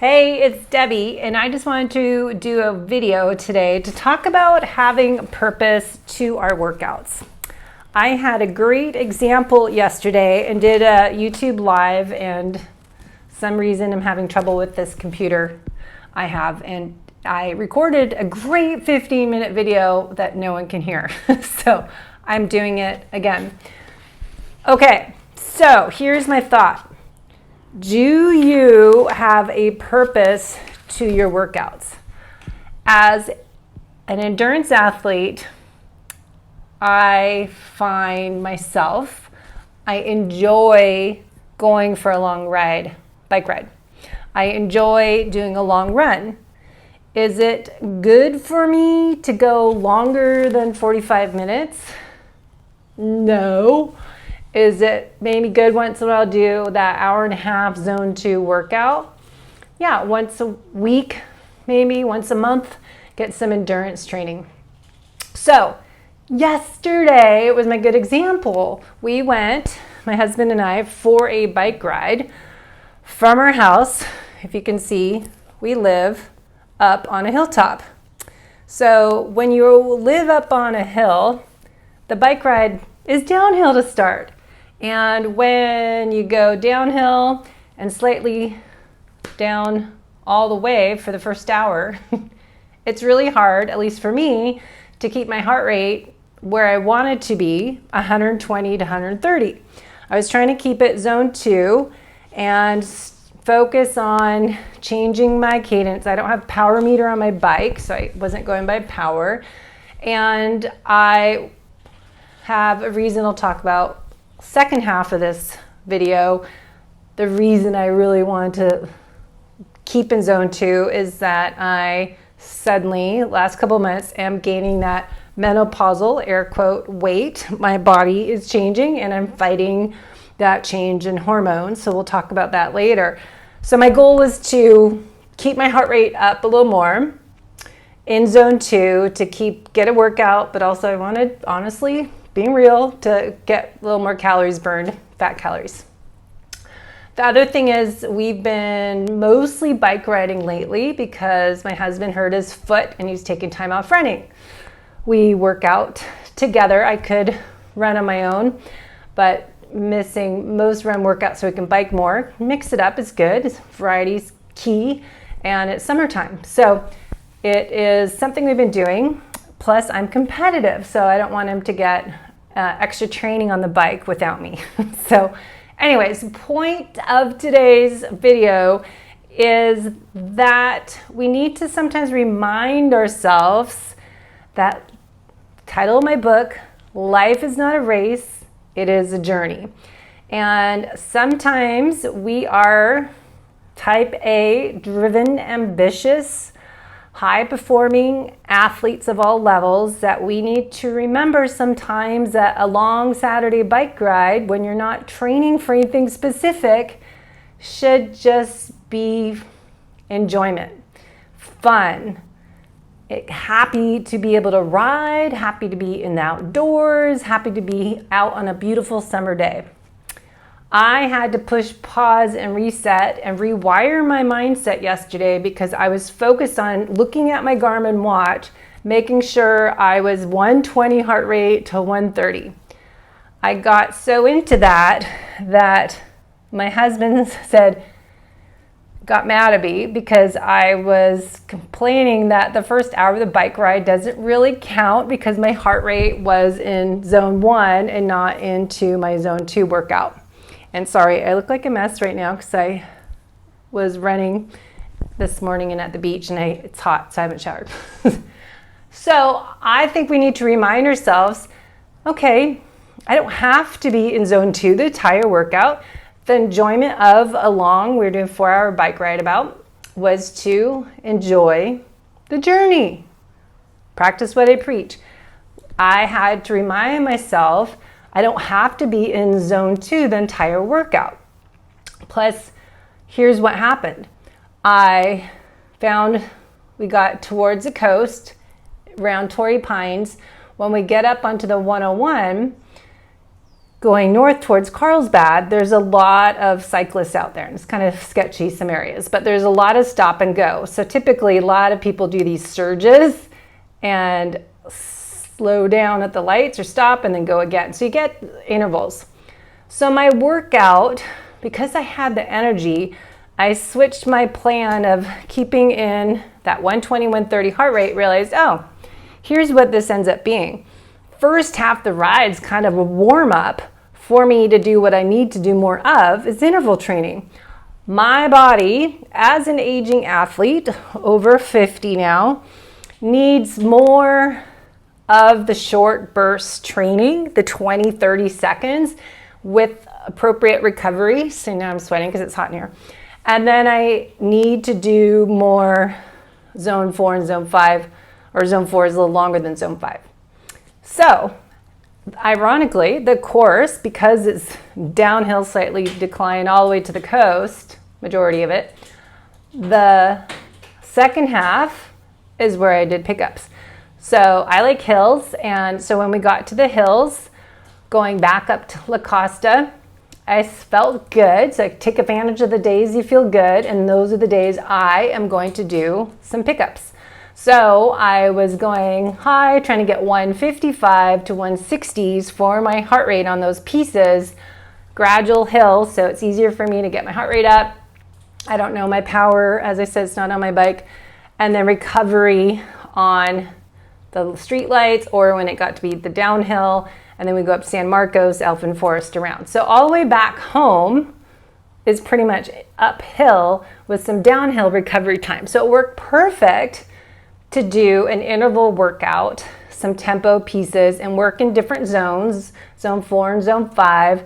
Hey, it's Debbie, and I just wanted to do a video today to talk about having purpose to our workouts. I had a great example yesterday and did a YouTube live, and some reason I'm having trouble with this computer I have, and I recorded a great 15-minute video that no one can hear. So I'm doing it again. Okay, so here's my thought. Do you have a purpose to your workouts? As an endurance athlete, I find myself, I enjoy going for a long ride, bike ride. I enjoy doing a long run. Is it good for me to go longer than 45 minutes? No. Is it maybe good once in a while to do that hour and a half zone 2 workout? Yeah, once a week, maybe once a month, get some endurance training. So yesterday, it was my good example. We went, my husband and I, for a bike ride from our house. If you can see, we live up on a hilltop. So when you live up on a hill, the bike ride is downhill to start. And when you go downhill and slightly down all the way for the first hour, it's really hard, at least for me, to keep my heart rate where I want it to be, 120 to 130. I was trying to keep it zone 2 and focus on changing my cadence. I don't have power meter on my bike, so I wasn't going by power. And I have a reason I'll talk about second half of this video. The reason I really wanted to keep in zone 2 is that I suddenly, last couple of months, am gaining that menopausal, air quote, weight. My body is changing and I'm fighting that change in hormones. So we'll talk about that later. So my goal is to keep my heart rate up a little more in zone 2 to get a workout, but also I wanted, honestly, being real, to get a little more calories burned, fat calories. The other thing is we've been mostly bike riding lately because my husband hurt his foot and he's taking time off running. We work out together. I could run on my own, but missing most run workouts so we can bike more. Mix it up is good. Variety's key, and it's summertime. So it is something we've been doing. Plus, I'm competitive, so I don't want him to get extra training on the bike without me. So anyways, the point of today's video is that we need to sometimes remind ourselves that the title of my book, Life is Not a Race, It is a Journey. And sometimes we are type A, driven, ambitious, high-performing athletes of all levels that we need to remember sometimes that a long Saturday bike ride, when you're not training for anything specific, should just be enjoyment, fun, happy to be able to ride, happy to be in the outdoors, happy to be out on a beautiful summer day. I had to push pause and reset and rewire my mindset yesterday because I was focused on looking at my Garmin watch, making sure I was 120 heart rate to 130. I got so into that my husband got mad at me because I was complaining that the first hour of the bike ride doesn't really count because my heart rate was in zone 1 and not into my zone 2 workout. And sorry, I look like a mess right now because I was running this morning and at the beach and it's hot, so I haven't showered. So I think we need to remind ourselves, okay, I don't have to be in zone 2 the entire workout. The enjoyment of we were doing a 4-hour bike ride was to enjoy the journey. Practice what I preach. I had to remind myself I don't have to be in zone 2 the entire workout. Plus, here's what happened. I found we got towards the coast around Torrey Pines. When we get up onto the 101, going north towards Carlsbad, there's a lot of cyclists out there, and it's kind of sketchy, some areas, but there's a lot of stop and go. So typically a lot of people do these surges and slow down at the lights or stop and then go again. So you get intervals. So my workout, because I had the energy, I switched my plan of keeping in that 120, 130 heart rate, realized, oh, here's what this ends up being. First half the ride's kind of a warm up for me to do what I need to do more of is interval training. My body, as an aging athlete, over 50 now, needs more of the short burst training, the 20, 30 seconds with appropriate recovery. So now I'm sweating because it's hot in here. And then I need to do more zone 4 and zone 5, or zone 4 is a little longer than zone 5. So, ironically, the course, because it's downhill, slightly decline all the way to the coast, majority of it, the second half is where I did pickups. So I like hills, and so when we got to the hills, going back up to La Costa, I felt good. So I take advantage of the days you feel good, and those are the days I am going to do some pickups. So I was going high, trying to get 155 to 160s for my heart rate on those pieces, gradual hill, so it's easier for me to get my heart rate up. I don't know my power, as I said, it's not on my bike. And then recovery on the street lights, or when it got to be the downhill, and then we go up San Marcos, Elfin Forest around. So all the way back home is pretty much uphill with some downhill recovery time. So it worked perfect to do an interval workout, some tempo pieces, and work in different zones, zone 4 and zone 5,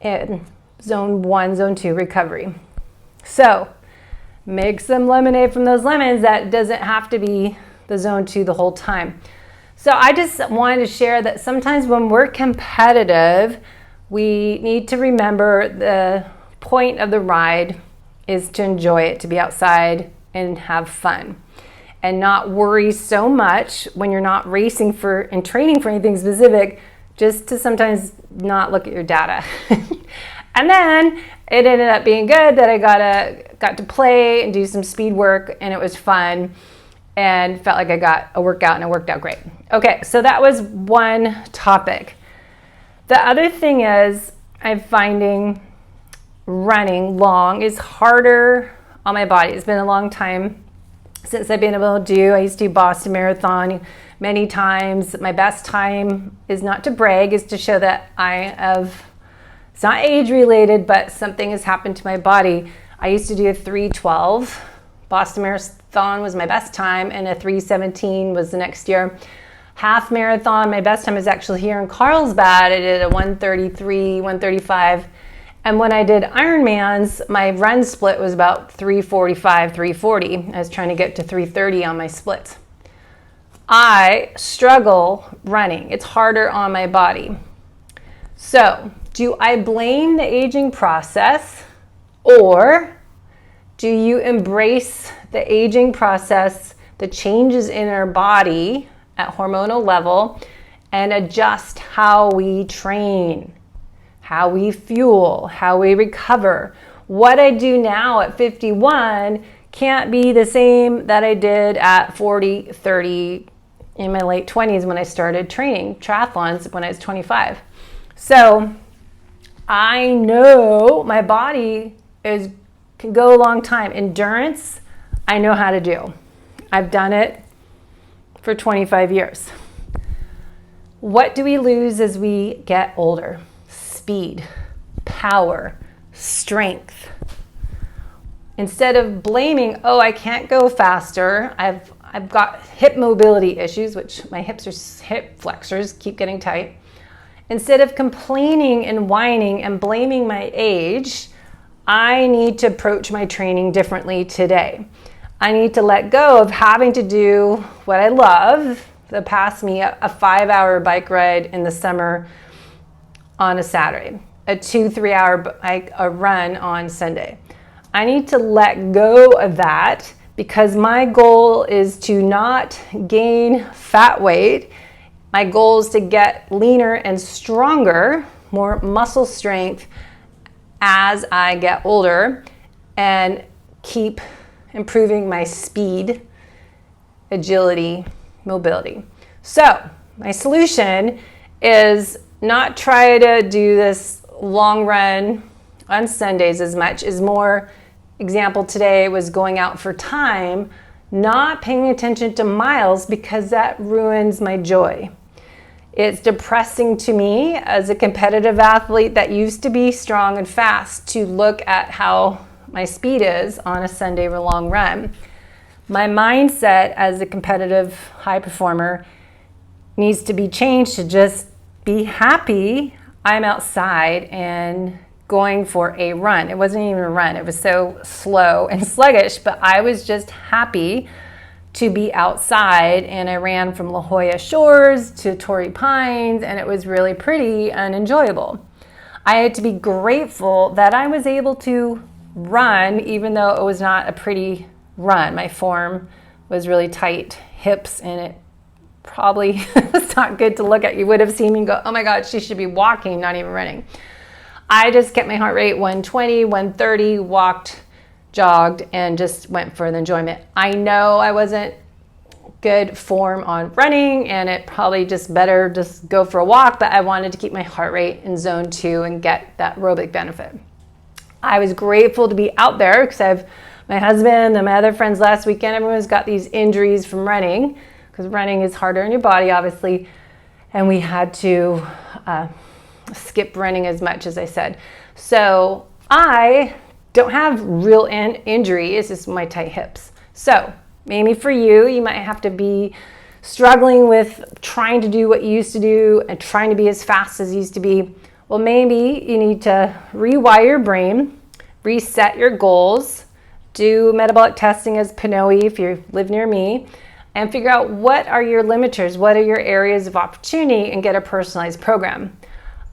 and zone 1, zone 2 recovery. So make some lemonade from those lemons. That doesn't have to be the zone 2 the whole time. So I just wanted to share that sometimes when we're competitive, we need to remember the point of the ride is to enjoy it, to be outside and have fun, and not worry so much when you're not racing for and training for anything specific, just to sometimes not look at your data. And then it ended up being good that I got to play and do some speed work, and it was fun and felt like I got a workout, and it worked out great. Okay, so that was one topic. The other thing is I'm finding running long is harder on my body. It's been a long time since I've been able to do. I used to do Boston Marathon many times. My best time is not to brag, is to show that I have, it's not age related, but something has happened to my body. I used to do a 3:12. Boston Marathon was my best time, and a 3:17 was the next year. Half marathon, my best time is actually here in Carlsbad. I did a 1:33, 1:35. And when I did Ironmans, my run split was about 3:45, 3:40. I was trying to get to 3:30 on my splits. I struggle running. It's harder on my body. So, do I blame the aging process, or do you embrace the aging process, the changes in our body at hormonal level, and adjust how we train, how we fuel, how we recover? What I do now at 51 can't be the same that I did at 40, 30, in my late 20s when I started training triathlons when I was 25. So I know my body can go a long time. Endurance, I know how to do. I've done it for 25 years. What do we lose as we get older? Speed, power, strength. Instead of blaming, oh, I can't go faster, I've got hip mobility issues, which my hip flexors keep getting tight. Instead of complaining and whining and blaming my age, I need to approach my training differently today. I need to let go of having to do what I love, that passed me a 5-hour bike ride in the summer on a Saturday, a 2-3 hour run on Sunday. I need to let go of that, because my goal is to not gain fat weight. My goal is to get leaner and stronger, more muscle strength as I get older and keep improving my speed, agility, mobility. So my solution is not try to do this long run on Sundays as much, is more, example today was going out for time, not paying attention to miles because that ruins my joy. It's depressing to me as a competitive athlete that used to be strong and fast to look at how my speed is on a Sunday or long run. My mindset as a competitive high performer needs to be changed to just be happy I'm outside and going for a run. It wasn't even a run. It was so slow and sluggish, but I was just happy to be outside, and I ran from La Jolla Shores to Torrey Pines, and it was really pretty and enjoyable. I had to be grateful that I was able to run, even though it was not a pretty run. My form was really tight, hips, and it probably was not good to look at. You would have seen me and go, oh my God, she should be walking, not even running. I just kept my heart rate 120, 130, walked, jogged, and just went for the enjoyment. I know I wasn't good form on running, and it probably just better just go for a walk, but I wanted to keep my heart rate in zone 2 and get that aerobic benefit. I was grateful to be out there because I have my husband and my other friends last weekend. Everyone's got these injuries from running because running is harder on your body, obviously, and we had to skip running as much as I said. So I don't have real injury, it's just my tight hips. So maybe for you, you might have to be struggling with trying to do what you used to do and trying to be as fast as you used to be. Well, maybe you need to rewire your brain, reset your goals, do metabolic testing as Pinoe if you live near me, and figure out what are your limiters, what are your areas of opportunity, and get a personalized program.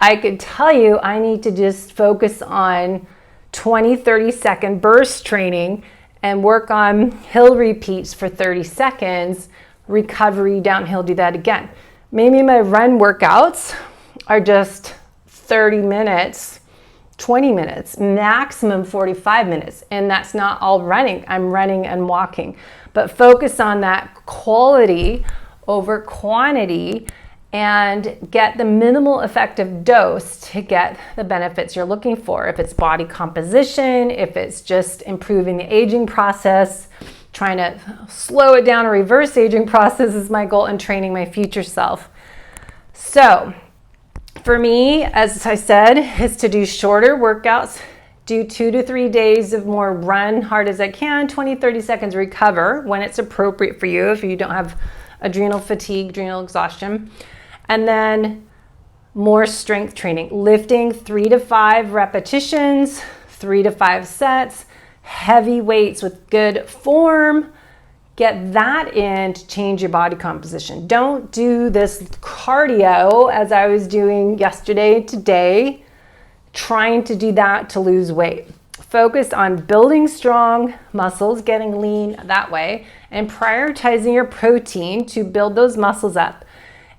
I could tell you I need to just focus on 20, 30-second burst training and work on hill repeats for 30 seconds, recovery, downhill, do that again. Maybe my run workouts are just 30 minutes, 20 minutes, maximum 45 minutes, and that's not all running. I'm running and walking, but focus on that quality over quantity and get the minimal effective dose to get the benefits you're looking for. If it's body composition, if it's just improving the aging process, trying to slow it down or reverse aging process is my goal, and training my future self. So for me, as I said, is to do shorter workouts, do 2 to 3 days of more run hard as I can, 20, 30 seconds recover when it's appropriate for you if you don't have adrenal fatigue, adrenal exhaustion. And then more strength training, lifting 3 to 5 repetitions, 3 to 5 sets, heavy weights with good form. Get that in to change your body composition. Don't do this cardio as I was doing yesterday, today, trying to do that to lose weight. Focus on building strong muscles, getting lean that way, and prioritizing your protein to build those muscles up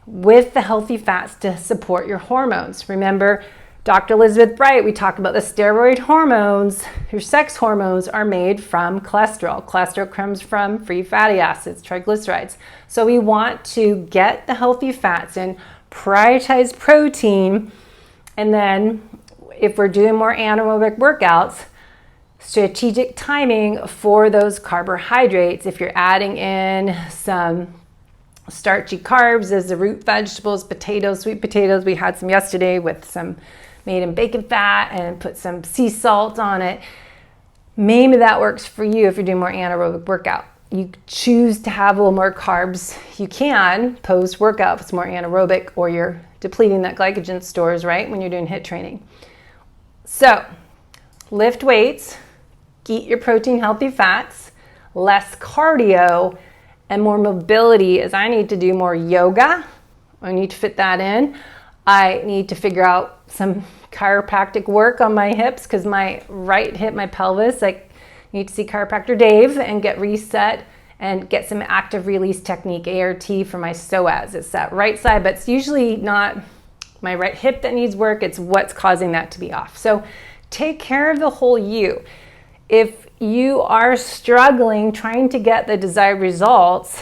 with the healthy fats to support your hormones. Remember, Dr. Elizabeth Bright, we talked about the steroid hormones. Your sex hormones are made from cholesterol. Cholesterol comes from free fatty acids, triglycerides. So we want to get the healthy fats and prioritize protein. And then if we're doing more anaerobic workouts, strategic timing for those carbohydrates. If you're adding in some starchy carbs as the root vegetables, potatoes, sweet potatoes. We had some yesterday with some made in bacon fat and put some sea salt on it. Maybe that works for you if you're doing more anaerobic workout. You choose to have a little more carbs, you can post-workout if it's more anaerobic, or you're depleting that glycogen stores, right, when you're doing HIIT training. So lift weights, eat your protein, healthy fats, less cardio, and more mobility, as I need to do more yoga. I need to fit that in. I need to figure out some chiropractic work on my hips because my right hip, my pelvis, I need to see chiropractor Dave and get reset and get some active release technique, ART, for my psoas. It's that right side, but it's usually not my right hip that needs work. It's what's causing that to be off. So take care of the whole you. If you are struggling trying to get the desired results,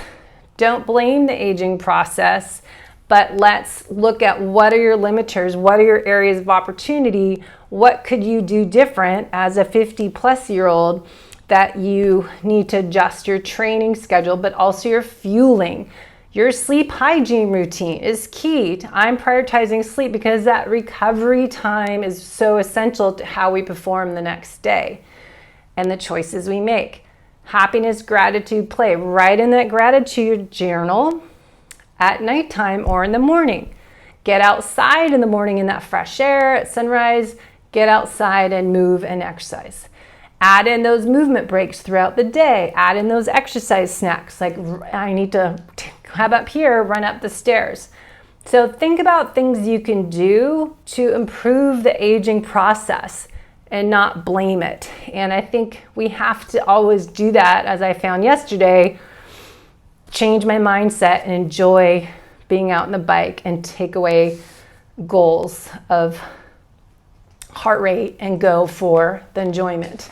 don't blame the aging process, but let's look at what are your limiters, what are your areas of opportunity, what could you do different as a 50-plus-year-old that you need to adjust your training schedule, but also your fueling. Your sleep hygiene routine is key. I'm prioritizing sleep because that recovery time is so essential to how we perform the next day and the choices we make. Happiness, gratitude, play. Write in that gratitude journal at nighttime or in the morning. Get outside in the morning in that fresh air at sunrise. Get outside and move and exercise. Add in those movement breaks throughout the day. Add in those exercise snacks. Like I need to have up here, run up the stairs. So think about things you can do to improve the aging process and not blame it. And I think we have to always do that, as I found yesterday, change my mindset and enjoy being out on the bike and take away goals of heart rate and go for the enjoyment,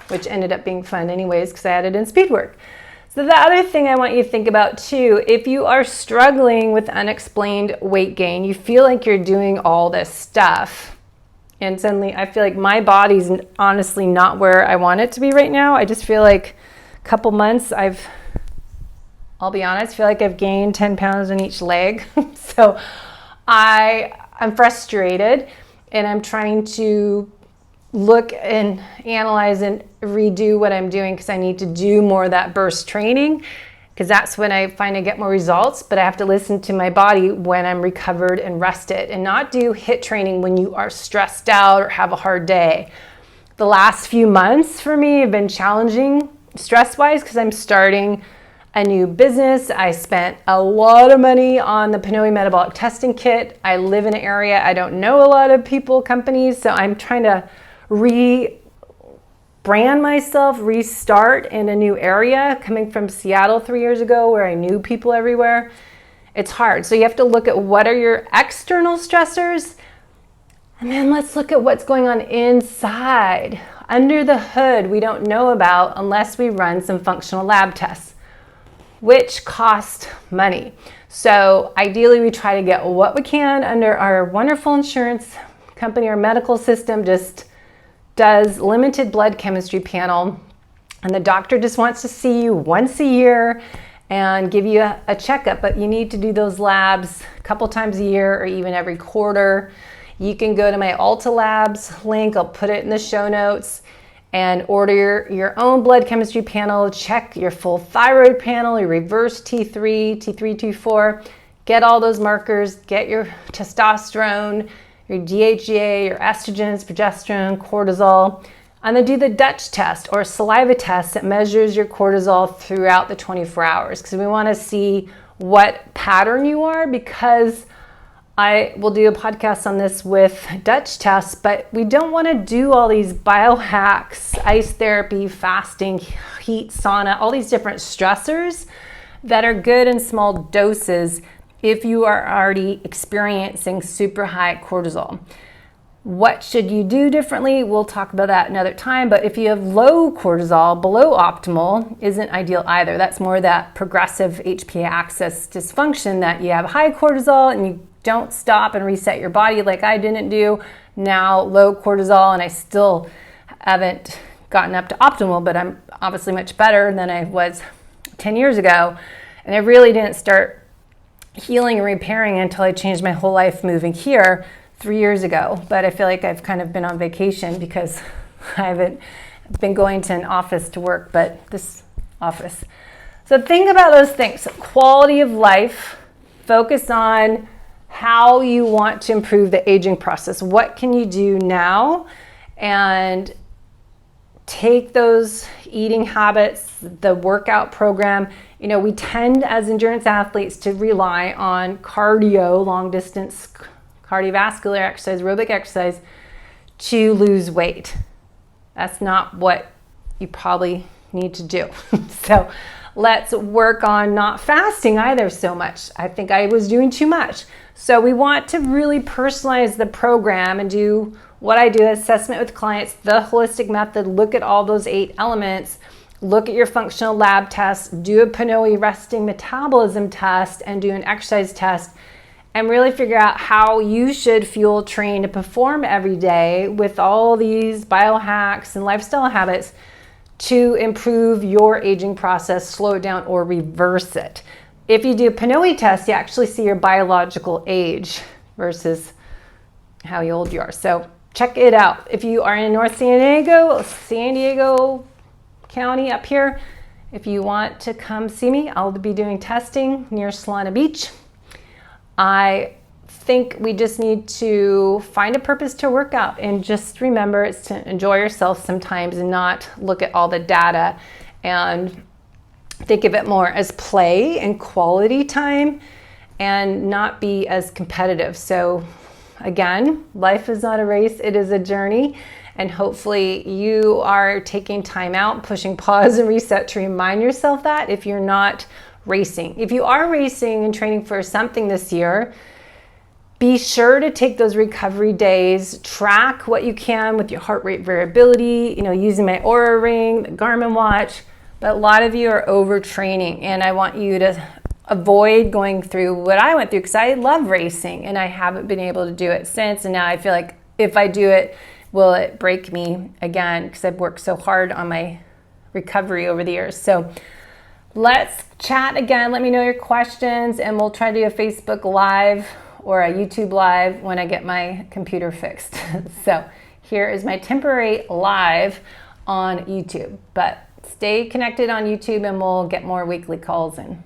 which ended up being fun anyways because I added in speed work. So the other thing I want you to think about too, if you are struggling with unexplained weight gain, you feel like you're doing all this stuff, and suddenly I feel like my body's honestly not where I want it to be right now. I just feel like a couple months I'll be honest, feel like I've gained 10 pounds in each leg. So I'm frustrated and I'm trying to look and analyze and redo what I'm doing because I need to do more of that burst training because that's when I find I get more results, but I have to listen to my body when I'm recovered and rested and not do HIIT training when you are stressed out or have a hard day. The last few months for me have been challenging stress-wise because I'm starting a new business. I spent a lot of money on the Pinoy metabolic testing kit. I live in an area I don't know a lot of people, companies, so I'm trying to rebrand myself, restart in a new area, coming from Seattle 3 years ago where I knew people everywhere. It's hard. So you have to look at what are your external stressors, and then let's look at what's going on inside, under the hood we don't know about unless we run some functional lab tests, which cost money. So ideally we try to get what we can under our wonderful insurance company. Our medical system just does limited blood chemistry panel, and the doctor just wants to see you once a year and give you a checkup, but you need to do those labs a couple times a year or even every quarter. You can go to my Ulta Labs link, I'll put it in the show notes, and order your own blood chemistry panel, check your full thyroid panel, your reverse T3, T3, T4, get all those markers, get your testosterone, your DHEA, your estrogens, progesterone, cortisol, and then do the Dutch test or saliva test that measures your cortisol throughout the 24 hours because we want to see what pattern you are, because I will do a podcast on this with Dutch tests, but we don't want to do all these biohacks, ice therapy, fasting, heat, sauna, all these different stressors that are good in small doses if you are already experiencing super high cortisol. What should you do differently? We'll talk about that another time, but if you have low cortisol, below optimal, isn't ideal either. That's more that progressive HPA axis dysfunction that you have high cortisol and you don't stop and reset your body like I didn't do. Now low cortisol, and I still haven't gotten up to optimal, but I'm obviously much better than I was 10 years ago. And I really didn't start healing and repairing until I changed my whole life moving here 3 years ago. But I feel like I've kind of been on vacation because I haven't been going to an office to work, but this office. So think about those things. Quality of life, focus on how you want to improve the aging process. What can you do now? And take those eating habits, the workout program. You know, we tend as endurance athletes to rely on cardio, long distance cardiovascular exercise, aerobic exercise to lose weight. That's not what you probably need to do. So Let's work on not fasting either so much. I think I was doing too much. So we want to really personalize the program and do what I do, assessment with clients, the holistic method, look at all those 8 elements, look at your functional lab tests, do a Pinoe resting metabolism test, and do an exercise test, and really figure out how you should fuel, train, to perform every day with all these biohacks and lifestyle habits to improve your aging process, slow it down, or reverse it. If you do a Pinoe test, you actually see your biological age versus how old you are. So check it out. If you are in North San Diego County up here, if you want to come see me, I'll be doing testing near Solana Beach. I think we just need to find a purpose to work out, and just remember it's to enjoy yourself sometimes and not look at all the data, and think of it more as play and quality time and not be as competitive. So again, life is not a race, it is a journey. And hopefully you are taking time out, pushing pause and reset to remind yourself that if you're not racing. If you are racing and training for something this year, be sure to take those recovery days, track what you can with your heart rate variability, using my Oura Ring, the Garmin watch. But a lot of you are overtraining, and I want you to avoid going through what I went through, because I love racing and I haven't been able to do it since. And now I feel like if I do it, will it break me again? Because I've worked so hard on my recovery over the years. So let's chat again. Let me know your questions, and we'll try to do a Facebook Live or a YouTube Live when I get my computer fixed. So here is my temporary live on YouTube. But stay connected on YouTube, and we'll get more weekly calls in.